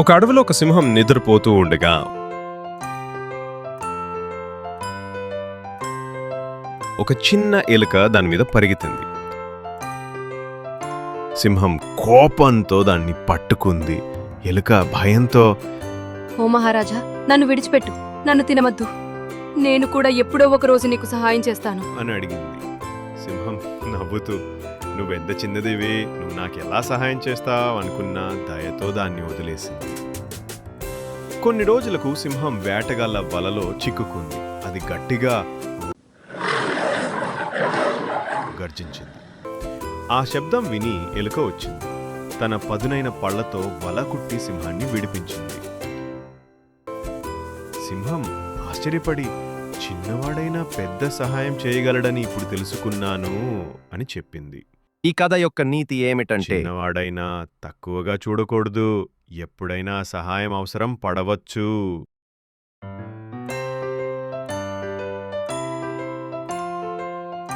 ఒక అడవిలో ఒక సింహం నిద్రపోతూ ఉండగా ఒక చిన్న ఎలుక దాని మీద పరిగెత్తింది. సింహం కోపంతో దాన్ని పట్టుకుంది. ఎలుక భయంతో ఓ మహారాజా, నన్ను విడిచిపెట్టు, నన్ను తినవద్దు. నేను కూడా ఎప్పుడో ఒక రోజు నీకు సహాయం చేస్తాను అని అడిగింది. సింహం నవ్వుతూ, నువ్వెంత చిన్నదివి, నువ్వు నాకెలా సహాయం చేస్తావు అనుకున్నా దయతో దాన్ని వదిలేసింది. కొన్ని రోజులకు సింహం వేటగాళ్ల వలలో చిక్కుకుంది. అది గట్టిగా గర్జించింది. ఆ శబ్దం విని ఎలుక వచ్చింది. తన పదునైన పళ్లతో వల కుట్టి సింహాన్ని విడిపించింది. సింహం ఆశ్చర్యపడి, చిన్నవాడైనా పెద్ద సహాయం చేయగలడని ఇప్పుడు తెలుసుకున్నాను అని చెప్పింది. ఈ కథ యొక్క నీతి ఏమిటంటే, చిన్నవాడైనా తక్కువగా చూడకూడదు. ఎప్పుడైనా సహాయం అవసరం పడవచ్చు.